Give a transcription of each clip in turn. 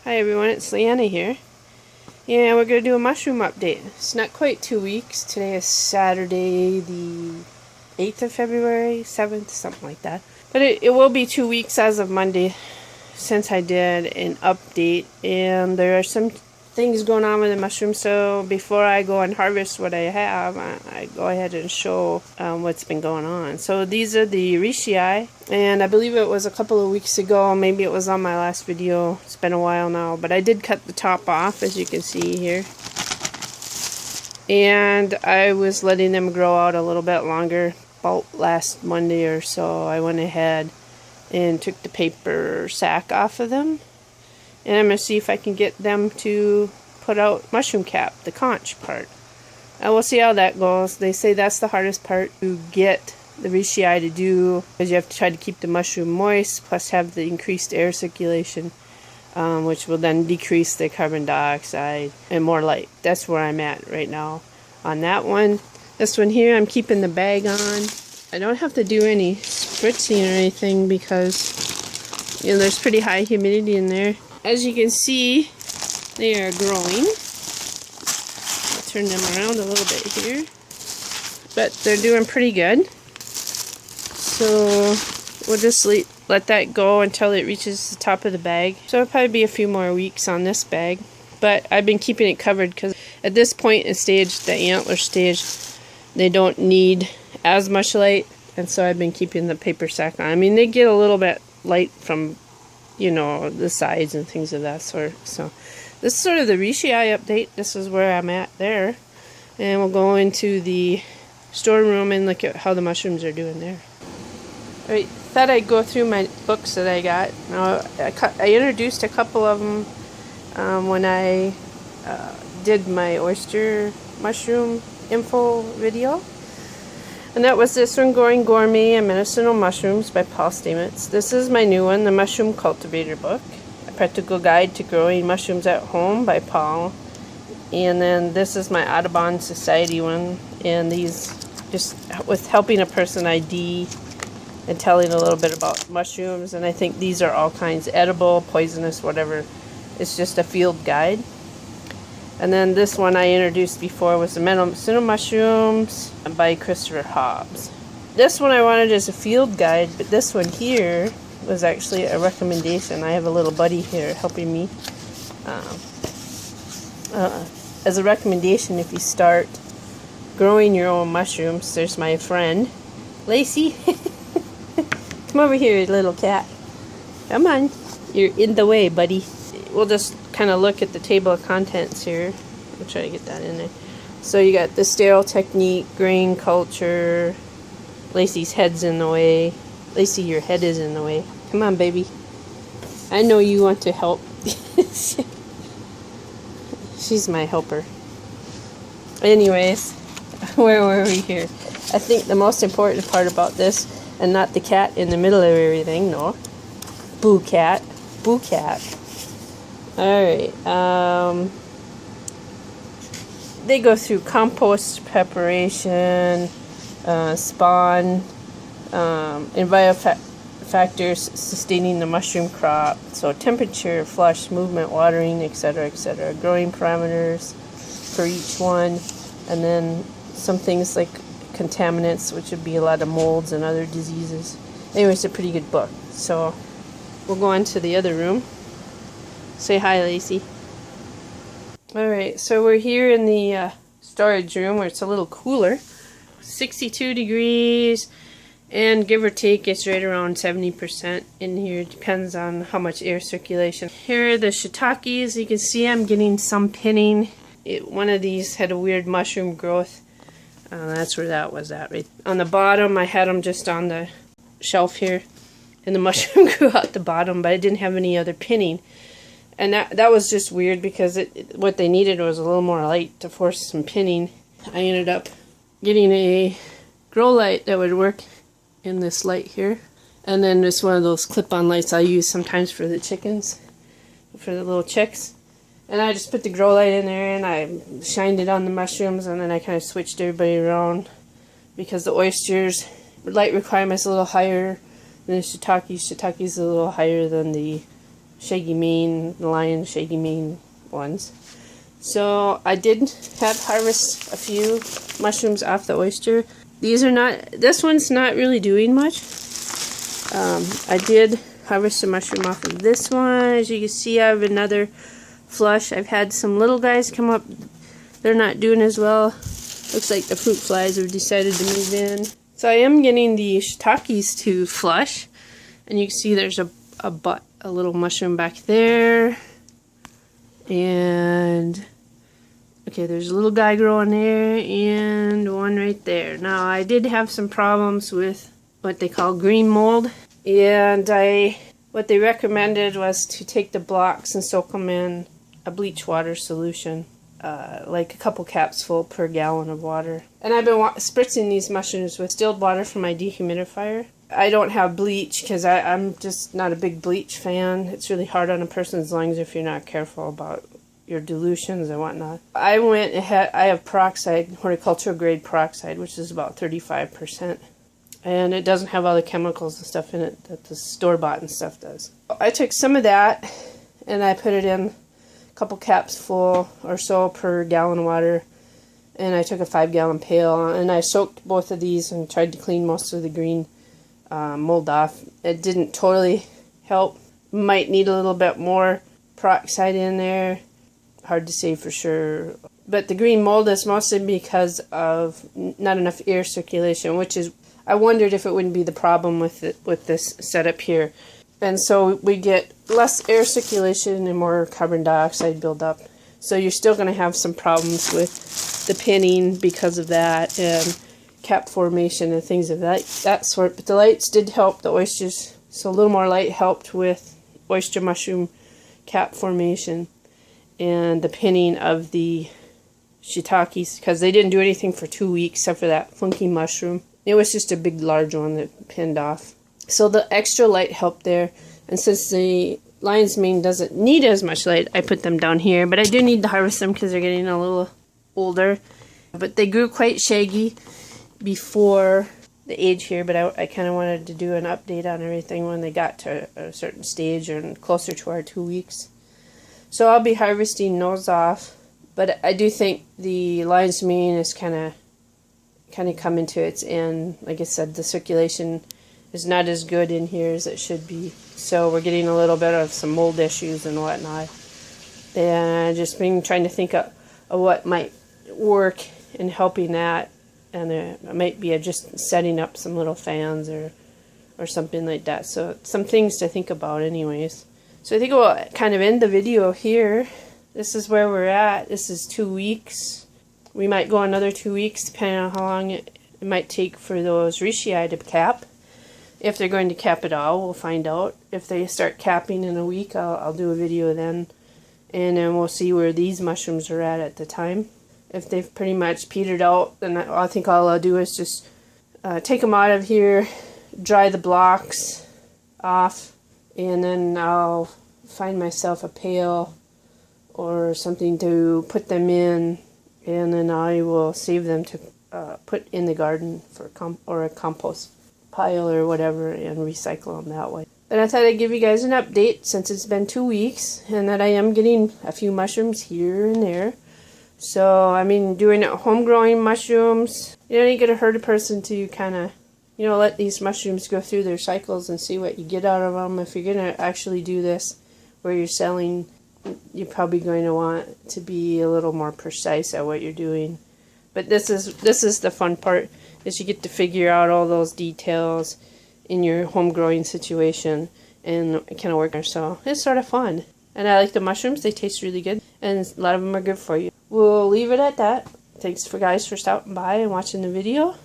Hi everyone, it's Leanna here. And we're going to do a mushroom update. It's not quite 2 weeks. Today is Saturday the 8th of February, 7th, something like that. But it will be 2 weeks as of Monday since I did an update. And there are some things going on with the mushrooms, so before I go and harvest what I have, I go ahead and show what's been going on. So these are the reishi, and I believe it was a couple of weeks ago, maybe it was on my last video, it's been a while now, but I did cut the top off, as you can see here. And I was letting them grow out a little bit longer. About last Monday or so, I went ahead and took the paper sack off of them. And I'm going to see if I can get them to put out mushroom cap, the conch part. And we'll see how that goes. They say that's the hardest part to get the reishi to do, because you have to try to keep the mushroom moist, plus have the increased air circulation, which will then decrease the carbon dioxide and more light. That's where I'm at right now on that one. This one here, I'm keeping the bag on. I don't have to do any spritzing or anything because, you know, there's pretty high humidity in there. As you can see, they are growing. I'll turn them around a little bit here. But they're doing pretty good. So we'll just let that go until it reaches the top of the bag. So it'll probably be a few more weeks on this bag. But I've been keeping it covered because at this point in stage, the antler stage, they don't need as much light. And so I've been keeping the paper sack on. I mean, they get a little bit light from, you know, the sides and things of that sort. So this is sort of the reishi update. This is where I'm at there. And we'll go into the storeroom and look at how the mushrooms are doing there. Alright, thought I'd go through my books that I got. Now, I introduced a couple of them when I did my oyster mushroom info video. And that was this one, Growing Gourmet and Medicinal Mushrooms by Paul Stamets. This is my new one, the Mushroom Cultivator book. A Practical Guide to Growing Mushrooms at Home by Paul. And then this is my Audubon Society one. And these, just with helping a person ID and telling a little bit about mushrooms. And I think these are all kinds, edible, poisonous, whatever. It's just a field guide. And then this one I introduced before was the Medicinal Mushrooms by Christopher Hobbs. This one I wanted as a field guide, but this one here was actually a recommendation. I have a little buddy here helping me as a recommendation if you start growing your own mushrooms. There's my friend, Lacey. Come over here, little cat. Come on. You're in the way, buddy. We'll just kind of look at the table of contents here. I'll try to get that in there. So you got the sterile technique, grain culture. Lacey's head's in the way. Lacey, your head is in the way. Come on, baby. I know you want to help. She's my helper. Anyways, where were we here? I think the most important part about this, and not the cat in the middle of everything, no. Boo cat. Boo cat. Alright, they go through compost preparation, spawn, factors sustaining the mushroom crop, so temperature, flush, movement, watering, etc., etc., growing parameters for each one, and then some things like contaminants, which would be a lot of molds and other diseases. Anyway, it's a pretty good book. So we'll go on to the other room. Say hi, Lacey. Alright, so we're here in the storage room where it's a little cooler. 62 degrees, and give or take, it's right around 70% in here. It depends on how much air circulation. Here are the shiitakes. You can see I'm getting some pinning. One of these had a weird mushroom growth. That's where that was at. Right on the bottom, I had them just on the shelf here. And the mushroom grew out the bottom, but I didn't have any other pinning. And that was just weird because what they needed was a little more light to force some pinning. I ended up getting a grow light that would work in this light here. And then it's one of those clip-on lights I use sometimes for the chickens, for the little chicks. And I just put the grow light in there and I shined it on the mushrooms, and then I kind of switched everybody around because the oysters, light requirement's a little higher than the shiitakes. Shiitake's a little higher than the shaggy mane, lion shaggy mane ones. So I did have harvest a few mushrooms off the oyster. This one's not really doing much. I did harvest a mushroom off of this one. As you can see, I have another flush. I've had some little guys come up. They're not doing as well. Looks like the fruit flies have decided to move in. So I am getting the shiitakes to flush. And you can see there's a little mushroom back there. And okay, there's a little guy growing there and one right there. Now I did have some problems with what they call green mold. And what they recommended was to take the blocks and soak them in a bleach water solution, like a couple caps full per gallon of water. And I've been spritzing these mushrooms with distilled water from my dehumidifier. I don't have bleach because I'm just not a big bleach fan. It's really hard on a person's lungs if you're not careful about your dilutions and whatnot. I went ahead, I have peroxide, horticultural grade peroxide, which is about 35%. And it doesn't have all the chemicals and stuff in it that the store-bought and stuff does. I took some of that and I put it in a couple caps full or so per gallon of water. And I took a 5-gallon pail and I soaked both of these and tried to clean most of the green mold off. It didn't totally help. Might need a little bit more peroxide in there. Hard to say for sure. But the green mold is mostly because of not enough air circulation, which is, I wondered if it wouldn't be the problem with this setup here. And so we get less air circulation and more carbon dioxide buildup. So you're still going to have some problems with the pinning because of that and cap formation and things of that sort. But the lights did help the oysters. So a little more light helped with oyster mushroom cap formation and the pinning of the shiitakes, because they didn't do anything for 2 weeks except for that funky mushroom. It was just a big large one that pinned off. So the extra light helped there. And since the lion's mane doesn't need as much light, I put them down here. But I do need to harvest them because they're getting a little older. But they grew quite shaggy before the age here. But I kind of wanted to do an update on everything when they got to a certain stage or closer to our 2 weeks. So I'll be harvesting those off. But I do think the lion's mane is kind of coming to its end. Like I said, the circulation is not as good in here as it should be. So we're getting a little bit of some mold issues and whatnot. And I've just been trying to think of what might work in helping that. And it might be just setting up some little fans or something like that. So some things to think about anyways. So I think we'll kind of end the video here. This is where we're at. This is 2 weeks. We might go another 2 weeks depending on how long it might take for those reishi to cap. If they're going to cap at all, we'll find out. If they start capping in a week, I'll do a video then. And then we'll see where these mushrooms are at the time. If they've pretty much petered out, then I think all I'll do is just take them out of here, dry the blocks off, and then I'll find myself a pail or something to put them in. And then I will save them to put in the garden for a compost pile or whatever and recycle them that way. But I thought I'd give you guys an update since it's been 2 weeks and that I am getting a few mushrooms here and there. So, I mean, doing home-growing mushrooms, you ain't going to hurt a person to kind of, let these mushrooms go through their cycles and see what you get out of them. If you're going to actually do this where you're selling, you're probably going to want to be a little more precise at what you're doing. But this is the fun part, is you get to figure out all those details in your home growing situation and kind of work there. So it's sort of fun. And I like the mushrooms. They taste really good. And a lot of them are good for you. We'll leave it at that. Thanks for stopping by and watching the video.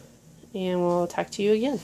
And we'll talk to you again.